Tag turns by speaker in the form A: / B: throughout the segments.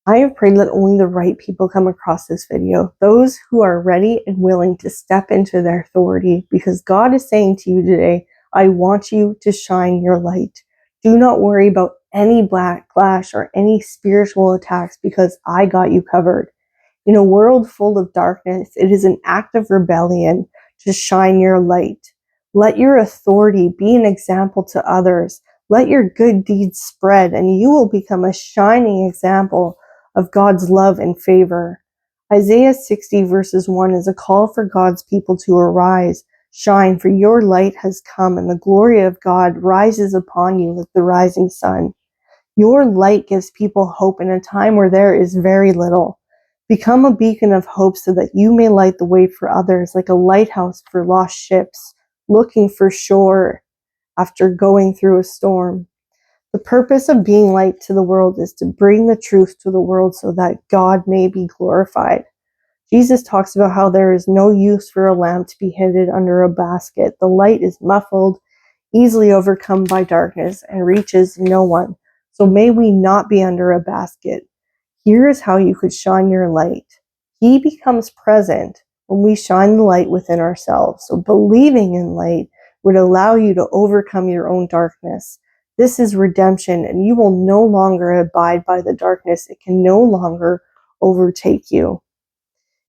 A: I have prayed that only the right people come across this video, those who are ready and willing to step into their authority, because God is saying to you today, I want you to shine your light. Do not worry about any backlash or any spiritual attacks, because I got you covered. In a world full of darkness, it is an act of rebellion to shine your light. Let your authority be an example to others. Let your good deeds spread, and you will become a shining example of God's love and favor. Isaiah 60 verses 1 is a call for God's people to arise, shine, for your light has come, and the glory of God rises upon you like the rising sun. Your light gives people hope in a time where there is very little. Become a beacon of hope so that you may light the way for others, like a lighthouse for lost ships, looking for shore after going through a storm. The purpose of being light to the world is to bring the truth to the world so that God may be glorified. Jesus talks about how there is no use for a lamp to be hidden under a basket. The light is muffled, easily overcome by darkness, and reaches no one. So may we not be under a basket. Here is how you could shine your light. He becomes present when we shine the light within ourselves. So believing in light would allow you to overcome your own darkness. This is redemption, and you will no longer abide by the darkness. It can no longer overtake you.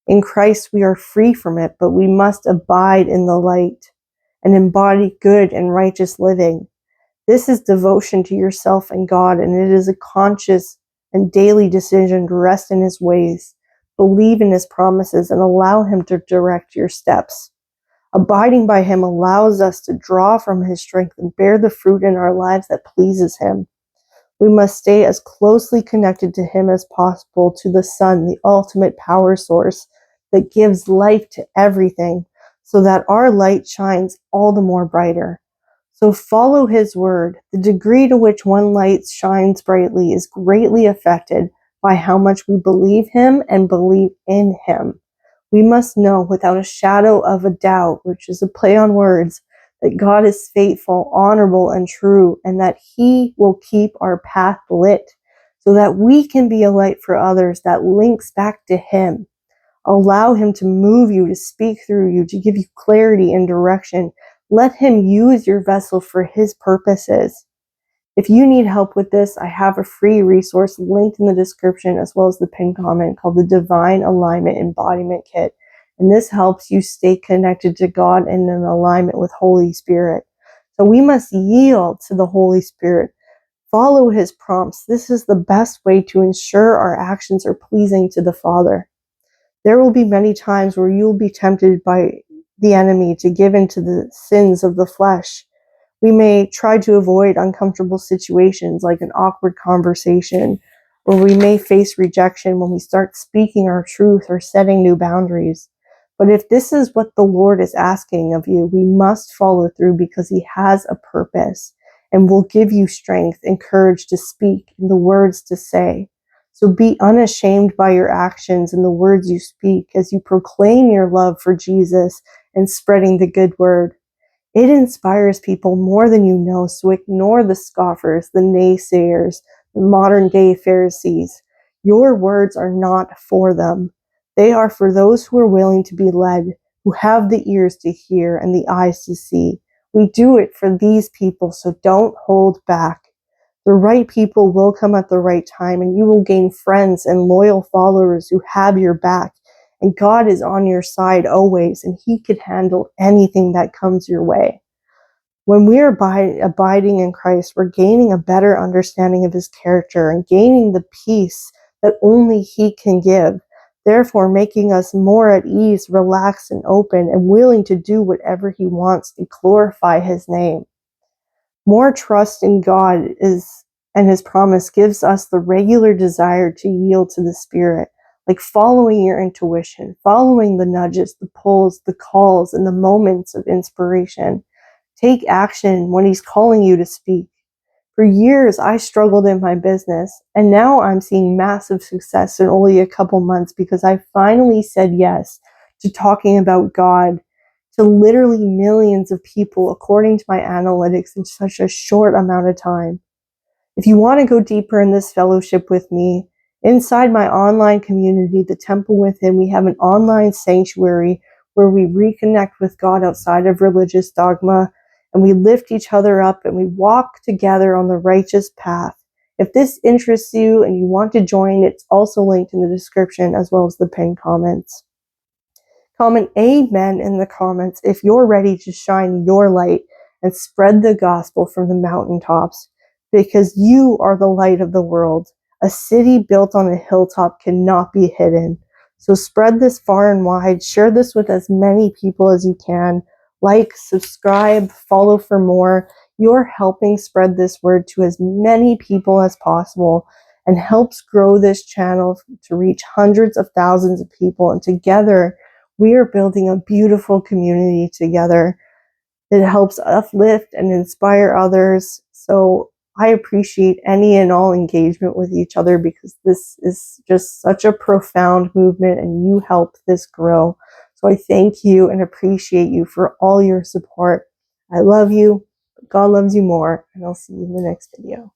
A: In Christ, we are free from it, but we must abide in the light and embody good and righteous living. This is devotion to yourself and God, and it is a conscious and daily decision to rest in His ways, believe in His promises, and allow Him to direct your steps. Abiding by Him allows us to draw from His strength and bear the fruit in our lives that pleases Him. We must stay as closely connected to Him as possible, to the Sun, the ultimate power source that gives life to everything, so that our light shines all the more brighter. So follow His word. The degree to which one light shines brightly is greatly affected by how much we believe Him and believe in Him. We must know without a shadow of a doubt, which is a play on words, that God is faithful, honorable, and true, and that He will keep our path lit so that we can be a light for others that links back to Him. Allow Him to move you, to speak through you, to give you clarity and direction. Let Him use your vessel for His purposes. If you need help with this, I have a free resource linked in the description as well as the pinned comment called the Divine Alignment Embodiment Kit. And this helps you stay connected to God and in alignment with Holy Spirit. So we must yield to the Holy Spirit. Follow His prompts. This is the best way to ensure our actions are pleasing to the Father. There will be many times where you will be tempted by the enemy to give in to the sins of the flesh. We may try to avoid uncomfortable situations like an awkward conversation, or we may face rejection when we start speaking our truth or setting new boundaries. But if this is what the Lord is asking of you, we must follow through, because He has a purpose and will give you strength and courage to speak and the words to say. So be unashamed by your actions and the words you speak as you proclaim your love for Jesus and spreading the good word. It inspires people more than you know, so ignore the scoffers, the naysayers, the modern day Pharisees. Your words are not for them. They are for those who are willing to be led, who have the ears to hear and the eyes to see. We do it for these people, so don't hold back. The right people will come at the right time, and you will gain friends and loyal followers who have your back. And God is on your side always, and He can handle anything that comes your way. When we are abiding in Christ, we're gaining a better understanding of His character and gaining the peace that only He can give, therefore making us more at ease, relaxed, and open, and willing to do whatever He wants to glorify His name. More trust in God and His promise gives us the regular desire to yield to the Spirit, like following your intuition, following the nudges, the pulls, the calls, and the moments of inspiration. Take action when He's calling you to speak. For years, I struggled in my business, and now I'm seeing massive success in only a couple months because I finally said yes to talking about God to literally millions of people, according to my analytics, in such a short amount of time. If you want to go deeper in this fellowship with me, Inside my online community, the Temple Within, we have an online sanctuary where we reconnect with God outside of religious dogma, and we lift each other up and we walk together on the righteous path. If this interests you and you want to join, it's also linked in the description as well as the pinned comments. Comment amen in the comments if you're ready to shine your light and spread the gospel from the mountaintops, because you are the light of the world. A city built on a hilltop cannot be hidden. So spread this far and wide. Share this with as many people as you can. Like, subscribe, follow for more. You're helping spread this word to as many people as possible and helps grow this channel to reach hundreds of thousands of people. And together, we are building a beautiful community together that helps uplift and inspire others. So I appreciate any and all engagement with each other, because this is just such a profound movement and you help this grow. So I thank you and appreciate you for all your support. I love you. God loves you more, and I'll see you in the next video.